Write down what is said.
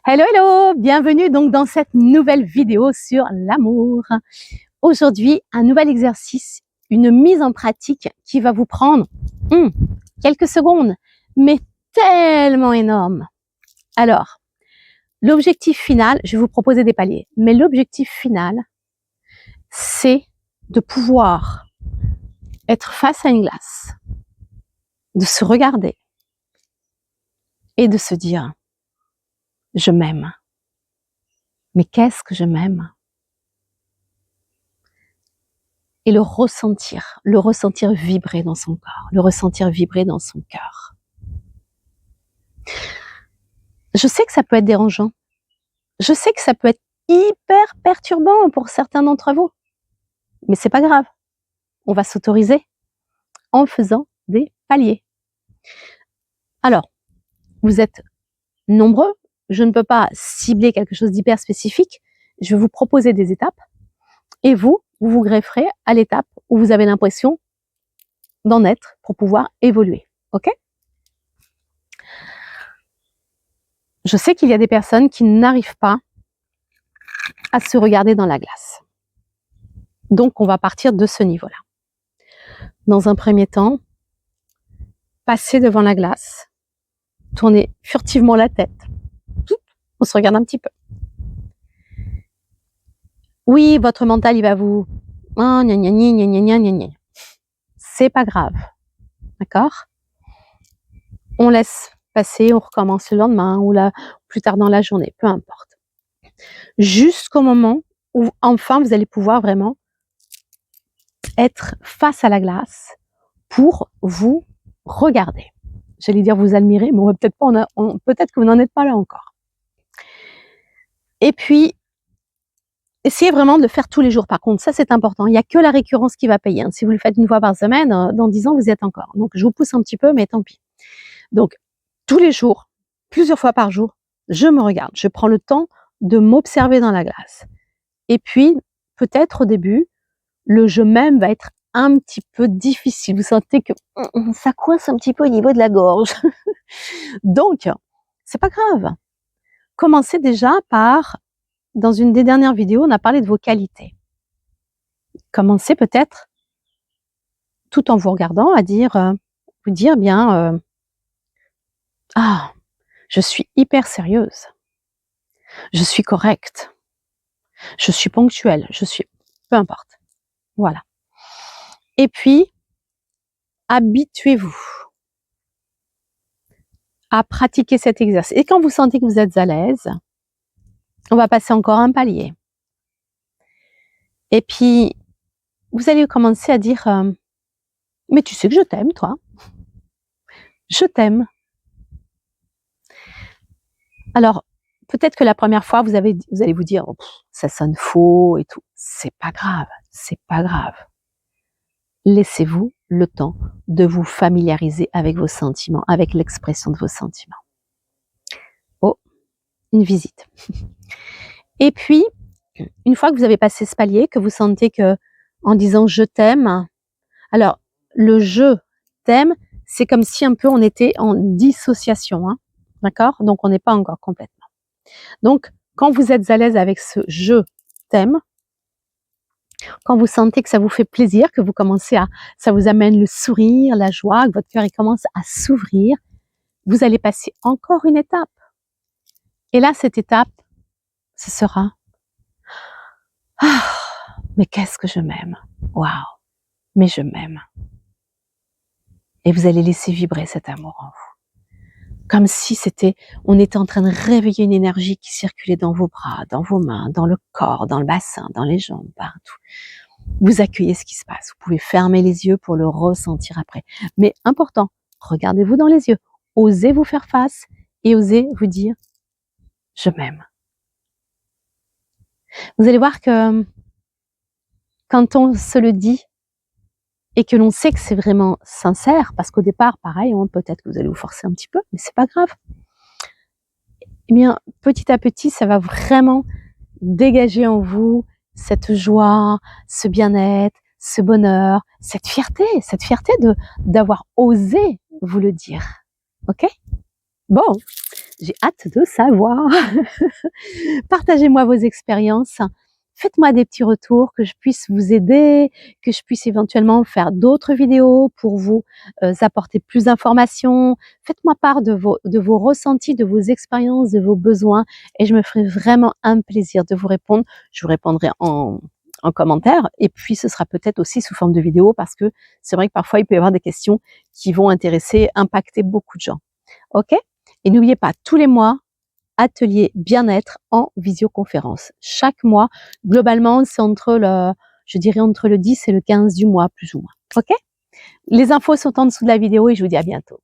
Hello, hello! Bienvenue donc dans cette nouvelle vidéo sur l'amour. Aujourd'hui, un nouvel exercice, une mise en pratique qui va vous prendre quelques secondes, mais tellement énorme. Alors, l'objectif final, je vais vous proposer des paliers, mais l'objectif final, c'est de pouvoir être face à une glace, de se regarder et de se dire « je m'aime ». Mais qu'est-ce que je m'aime? Et le ressentir vibrer dans son corps, le ressentir vibrer dans son cœur. Je sais que ça peut être dérangeant. Je sais que ça peut être hyper perturbant pour certains d'entre vous. Mais c'est pas grave. On va s'autoriser en faisant des paliers. Alors, vous êtes nombreux. Je ne peux pas cibler quelque chose d'hyper spécifique. Je vais vous proposer des étapes. Et vous vous grefferez à l'étape où vous avez l'impression d'en être pour pouvoir évoluer. OK? Je sais qu'il y a des personnes qui n'arrivent pas à se regarder dans la glace. Donc, on va partir de ce niveau-là. Dans un premier temps, passez devant la glace, tournez furtivement la tête. On se regarde un petit peu. Oui, votre mental, il va vous... C'est pas grave. D'accord? On laisse passer, on recommence le lendemain ou plus tard dans la journée, peu importe. Jusqu'au moment où, enfin, vous allez pouvoir vraiment être face à la glace pour vous regarder. J'allais dire vous admirer, mais peut-être que vous n'en êtes pas là encore. Et puis, essayez vraiment de le faire tous les jours. Par contre, ça c'est important. Il n'y a que la récurrence qui va payer. Si vous le faites une fois par semaine, dans 10 ans, vous y êtes encore. Donc, je vous pousse un petit peu, mais tant pis. Donc, tous les jours, plusieurs fois par jour, je me regarde. Je prends le temps de m'observer dans la glace. Et puis, peut-être au début, le je m'aime va être un petit peu difficile. Vous sentez que ça coince un petit peu au niveau de la gorge. Donc, c'est pas grave. Commencez déjà par, dans une des dernières vidéos, on a parlé de vos qualités. Commencez peut-être, tout en vous regardant, à vous dire bien, je suis hyper sérieuse. Je suis correcte. Je suis ponctuelle. peu importe. Voilà. Et puis, habituez-vous à pratiquer cet exercice. Et quand vous sentez que vous êtes à l'aise, on va passer encore un palier. Et puis, vous allez commencer à dire mais tu sais que je t'aime, toi. Je t'aime. Alors, peut-être que la première fois, vous allez vous dire ça sonne faux et tout. C'est pas grave, c'est pas grave. Laissez-vous le temps de vous familiariser avec vos sentiments, avec l'expression de vos sentiments. Oh, une visite. Et puis, une fois que vous avez passé ce palier, que vous sentez que, en disant je t'aime, alors le je t'aime, c'est comme si un peu on était en dissociation, hein, d'accord? Donc on n'est pas encore complètement. Donc quand vous êtes à l'aise avec ce je t'aime, quand vous sentez que ça vous fait plaisir, que ça vous amène le sourire, la joie, que votre cœur il commence à s'ouvrir, vous allez passer encore une étape. Et là, cette étape, ce sera mais qu'est-ce que je m'aime. Waouh, mais je m'aime. Et vous allez laisser vibrer cet amour en vous. Comme si on était en train de réveiller une énergie qui circulait dans vos bras, dans vos mains, dans le corps, dans le bassin, dans les jambes, partout. Vous accueillez ce qui se passe. Vous pouvez fermer les yeux pour le ressentir après. Mais important, regardez-vous dans les yeux. Osez vous faire face et osez vous dire « je m'aime ». Vous allez voir que quand on se le dit et que l'on sait que c'est vraiment sincère, parce qu'au départ, pareil, peut-être que vous allez vous forcer un petit peu, mais c'est pas grave. Eh bien, petit à petit, ça va vraiment dégager en vous cette joie, ce bien-être, ce bonheur, cette fierté d'avoir osé vous le dire. Ok? Bon, j'ai hâte de savoir. Partagez-moi vos expériences. Faites-moi des petits retours, que je puisse vous aider, que je puisse éventuellement faire d'autres vidéos pour vous apporter plus d'informations. Faites-moi part de vos ressentis, de vos expériences, de vos besoins et je me ferai vraiment un plaisir de vous répondre. Je vous répondrai en commentaire et puis ce sera peut-être aussi sous forme de vidéo parce que c'est vrai que parfois il peut y avoir des questions qui vont impacter beaucoup de gens. Ok? Et n'oubliez pas, tous les mois, atelier bien-être en visioconférence. Chaque mois, globalement, c'est je dirais entre le 10 et le 15 du mois, plus ou moins. OK? Les infos sont en dessous de la vidéo et je vous dis à bientôt.